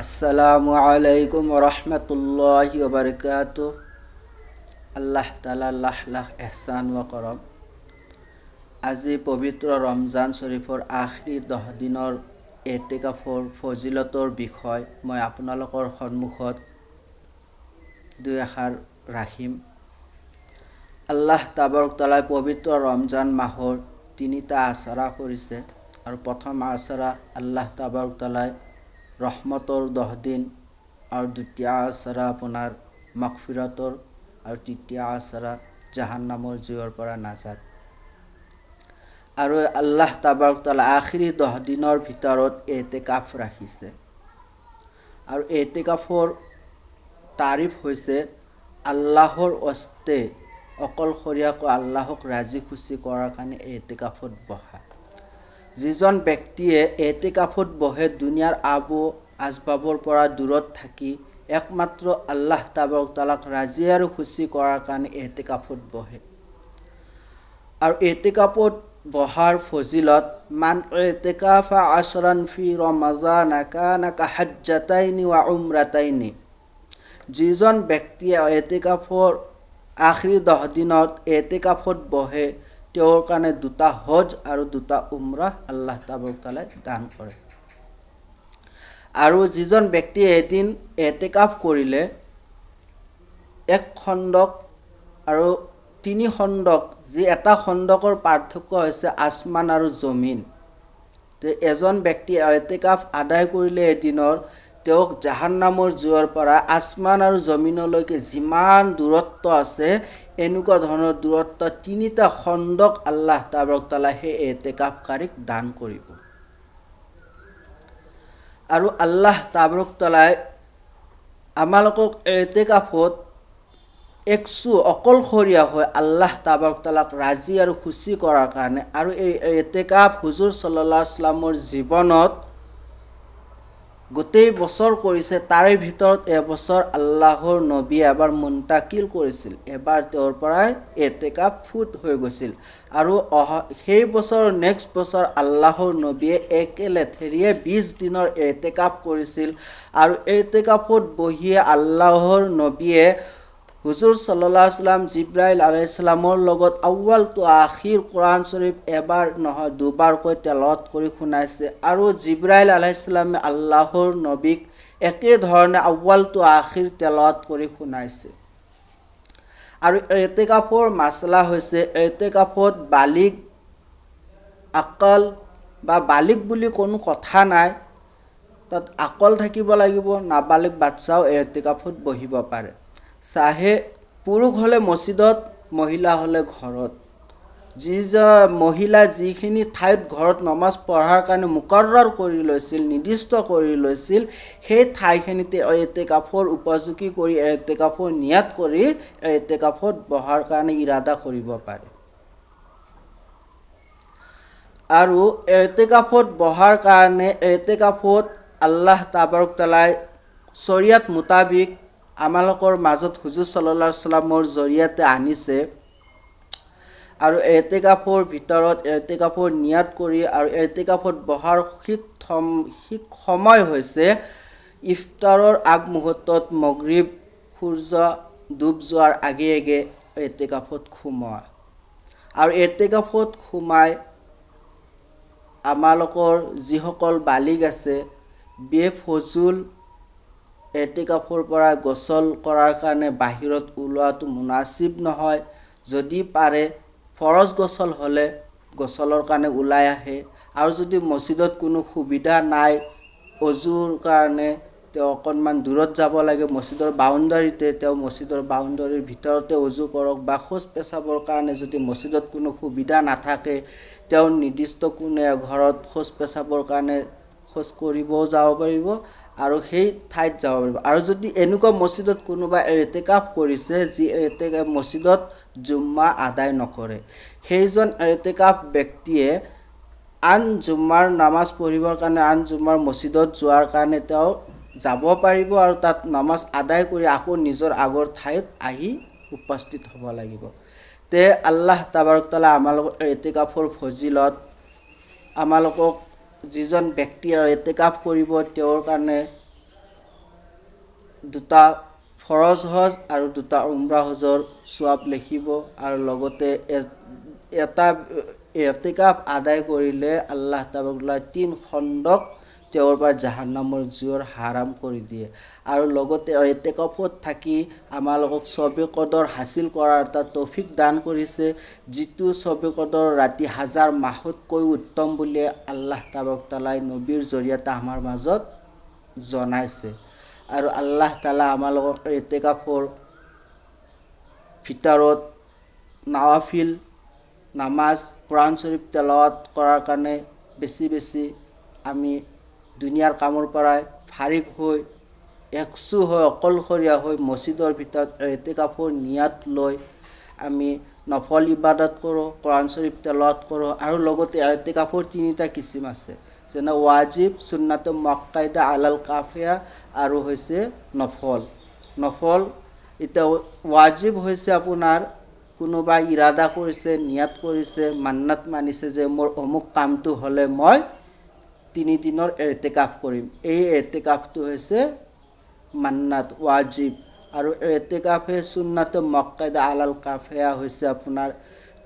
আসসালামু আলাইকুম ৰহমতুল্লাহি ওবাৰকাতুহ। আল্লাহ তাআলা লাখ লাখ এহসান ও কৰম। আজি পবিত্ৰ ৰমজান শৰীফৰ আখৰি 10 দিনৰ এতেকাফৰ ফজিলতৰ বিষয় মই আপোনালোকৰ সন্মুখত দুই এষাৰ ৰাখিম। আল্লাহ তাবাৰক তাআলাই পবিত্ৰ ৰমজান মাহৰ তিনিটা আছৰা কৰিছে আৰু প্ৰথম আছৰা আল্লাহ তাবাৰক তাআলাই ৰহমতৰ 10 দিন আৰু দ্বিতীয় আছৰা আপোনাৰ মাগফিৰাতৰ আৰু তৃতীয় আছৰা জাহান্নামৰ জুইৰ পৰা নাজাত। আৰু আল্লাহ তাবাৰক তাআলা আখৰি 10 দিনৰ ভিতৰত এতেকাফ ৰাখিছে আৰু এতেকাফৰ তাৰিফ হৈছে আল্লাহৰ অস্তে অকলশৰীয়াকৈ আল্লাহক ৰাজি খুশি কৰাৰ কাৰণে এতেকাফত বহা। যিজন ব্যক্তিয়ে এতেকাফত বহে দুনিয়াৰ আবু আসবাবৰ পৰা দূৰত থাকি একমাত্ৰ আল্লাহ তাবাৰক তাআলাক ৰাজি আৰু খুশি কৰাৰ কাৰণে এতেকাফত বহে। আৰু এতেকাফত বহাৰ ফজিলত মান এতেকাফা আশৰান ফি ৰমাজান কানা কাহাজ্জাতাইনি ওয়া উমৰাতাইনি। যিজন ব্যক্তিয়ে এতেকাফৰ আখৰি 10 দিনত এতেকাফত বহে তেওঁৰ কাৰণে দুটা হজ আৰু দুটা উমৰাহ আল্লাহ তাবাৰক তাআলাই দান কৰে। আৰু যিজন ব্যক্তিয়ে এদিন এতেকাফ কৰিলে এক খণ্ডক আৰু 3 খণ্ডক, যি এটা খণ্ডকৰ পাৰ্থক্য হৈছে আসমান আৰু জমিন। তে এজন ব্যক্তিয়ে এতেকাফ আদায় কৰিলে এদিনৰ তেওঁক জাহান্নামৰ জুইৰ পৰা আসমান আৰু জমিনলৈকে যিমান দূৰত্ব আছে এনেকুৱা ধৰণৰ দূৰত্ব 3টা খণ্ডক আল্লাহ তাবাৰক তাআলাই সেই এতেকাফকাৰীক দান কৰিব। আৰু আল্লাহ তাবাৰক তাআলাই আমালোকক এতেকাফত একচু অকলশৰীয়া হৈ আল্লাহ তাবাৰক তাআলাক ৰাজি আৰু খুশি কৰাৰ কাৰণে আৰু এই এতেকাফ হুজুৰ সাল্লাল্লাহু আলাইহি ওয়াসাল্লামৰ জীৱনত গোটেই বছৰ কৰিছে। তাৰে ভিতৰত এবছৰ আল্লাহৰ নবী এবাৰ মুন্তাকিল কৰিছিল, এবাৰ তেওঁৰ পৰাই এতেকাফ ফুট হৈ গৈছিল আৰু সেই বছৰ নেক্সট বছৰ আল্লাহৰ নবীয়ে একেলেথেৰিয়ে 20 দিনৰ এতেকাফ কৰিছিল। আৰু এতেকাফত বহিয়ে আল্লাহৰ নবীয়ে হুজুৰ সাল্লাল্লাহু আলাইহি ওয়াসাল্লাম জিব্ৰাইল আলাইহিস সালামৰ লগত আউৱাল তো আখিৰ কোৰআন শৰীফ এবাৰ নহয় দুবাৰকৈ তেলাওয়াত কৰি শুনাইছে। আৰু জিব্ৰাইল আলাইহিস সালামে আল্লাহৰ নবীক একে ধৰণে আউৱাল তো আখিৰ তেলাওয়াত কৰি শুনাইছে। আৰু এতেকাফৰ মাসলা হৈছে এতেকাফত বালিগ আকল বা বালিগ বুলি কোনো কথা নাই, তাত আকল থাকিব লাগিব। নাবালিগ বাচ্চাও এতেকাফত বহিব পাৰে, চাহে পুৰুষ হলে মছজিদত, মহিলা হলে ঘৰত। মহিলা যিখিনি ঠাইত ঘৰত নমাজ পঢ়াৰ কাৰণে মুকৰ্ৰৰ কৰি লৈছিল, নিৰ্দিষ্ট কৰি লৈছিল, সেই ঠাইখিনিতে এতেকাফৰ উপযোগী কৰি এতেকাফৰ নিয়াত কৰি এতেকাফত বহাৰ কাৰণে ইৰাদা কৰিব পাৰে। আৰু এতেকাফত বহাৰ কাৰণে এতেকাফত আল্লাহ তাবাৰক তাআলাই শৰীয়ত মুতাবিক আমালোকৰ মাজত হুজুৰ সাল্লাল্লাহু আলাইহি ওয়াসাল্লামৰ জৰিয়তে আনিছে। আৰু এতেকাফৰ ভিতৰত এতেকাফৰ নিয়াত কৰি আৰু এতেকাফত বহাৰ ঠিক সময় হৈছে ইফতাৰৰ আগমুহূৰ্তত মাগৰিব সূৰ্য ডুব যোৱাৰ আগে আগে এতেকাফত সোমোৱা। আৰু এতেকাফত সোমাই আমালোকৰ যিসকল বালিগ আছে বেফজুল এতেকাফৰ পৰা গোসল কৰাৰ কাৰণে বাহিৰত ওলোৱাটো মুনাসিব নহয়। যদি পাৰে ফৰজ গোসল হ'লে গোসলৰ কাৰণে ওলাই আহে। আৰু যদি মছজিদত কোনো সুবিধা নাই অজুৰ কাৰণে তেওঁ অকণমান দূৰত যাব লাগে, মছজিদৰ বাউণ্ডাৰীতে, তেওঁ মছজিদৰ বাউণ্ডাৰীৰ ভিতৰতে অজু কৰক। বা শৌচ পেচাবৰ কাৰণে যদি মছজিদত কোনো সুবিধা নাথাকে তেওঁ নিৰ্দিষ্ট কোনো ঘৰত শৌচ পেচাবৰ কাৰণে শৌচ কৰিবও যাব পাৰিব আৰু সেই ঠাইত যাব পাৰিব। আৰু যদি এনেকুৱা মছজিদত কোনোবা এতেকাফ কৰিছে যি এতেকাফ মছজিদত জুম্মা আদায় নকৰে, সেইজন এতেকাফ ব্যক্তিয়ে আন জুম্মাৰ নামাজ পঢ়িবৰ কাৰণে আন জুম্মাৰ মছজিদত যোৱাৰ কাৰণে তেওঁ যাব পাৰিব আৰু তাত নামাজ আদায় কৰি আকৌ নিজৰ আগৰ ঠাইত আহি উপস্থিত হ'ব লাগিব। তে আল্লাহ তাবাৰক তাআলা আমালোকৰ এতেকাফৰ ফজিলত আমালোকক যিজন ব্যক্তিয়ে এতেকাফ কৰিব তেওঁৰ কাৰণে দুটা ফৰজ হজ আৰু দুটা উমৰা হজৰ সওয়াব লিখিব আৰু লগতে এটা ইতিকাফ আদায় কৰিলে আল্লাহ তাআলা 3 খণ্ডক তেওঁৰ পৰা জাহান্নামৰ জুইৰ হাৰাম কৰি দিয়ে আৰু লগতে ইতিকাফত থাকি আমালোকক সবে কদৰ হাসিল কৰাৰ এটা তৌফিক দান কৰিছে যিটো সবে কদৰ ৰাতি হাজাৰ মাহতকৈ উত্তম বুলি আল্লাহ তাআলাই নবীৰ জৰিয়তে আমাৰ মাজত জনাইছে আৰু আল্লাহ তাআলা আমালোকক ইতিকাফৰ ভিতৰত নৱাফিল নামাজ কোৰআন শৰীফ তেলাওয়াত কৰাৰ কাৰণে বেছি আমি দুনিয়াৰ কামৰ পৰা ফাৰিগ হৈ একসু হৈ অকলশৰীয়া হৈ মছজিদৰ ভিতৰত ইতিকাফৰ নিয়াত লৈ আমি নফল ইবাদত কৰোঁ কোৰআন শৰীফ তেলাওয়াত কৰোঁ আৰু লগতে ইতিকাফৰ তিনিটা কিসিম আছে যেনে ওয়াজিব সুন্নাত মুআক্কাদা আলাল কাফিয়া আৰু হৈছে নফল এটা ওয়াজিব হৈছে আপোনাৰ কোনোবা ইৰাদা কৰিছে নিয়ত কৰিছে মান্নাত মানিছে যে মোৰ অমুক কামটো হলে মই 3 দিনৰ ইতিকাফ কৰিম এই ইতিকাফটো হৈছে মান্নাত ওয়াজিব আৰু ইতিকাফে সুন্নাত মুআক্কাদা আলাল কাফিয়া হৈছে আপোনাৰ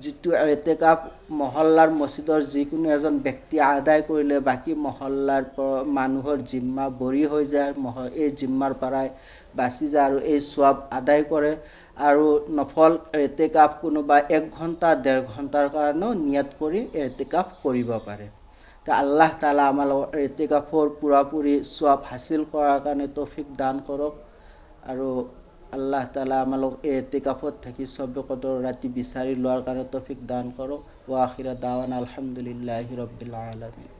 যিটো ইতিকাফ মহল্লাৰ মছজিদৰ যিকোনো এজন ব্যক্তি আদায় কৰিলে বাকি মহল্লাৰ মানুহৰ জিম্মা বৰি হৈ যায় এই জিম্মাৰ পৰাই বাচি যায় আৰু এই সওয়াব আদায় কৰে আৰু নফল ইতিকাফ কোনোবা 1 ঘণ্টা 1.5 ঘণ্টাৰ কাৰণেও নিয়ত কৰি ইতিকাফ কৰিব পাৰে তা আল্লাহ তাআলা আমালোক ইতিকাফৰ পুৰাপুৰি সওয়াব হাসিল কৰাৰ কাৰণে তৌফিক দান কৰক আৰু আল্লাহ তাআলা আমালোক ইতিকাফত থাকি সবে কদৰ ৰাতি বিচাৰি লোৱাৰ কাৰণে তৌফিক দান কৰক ওয়া আখিৰা দাৱানা আলহামদুলিল্লাহি ৰাব্বিল আলামিন।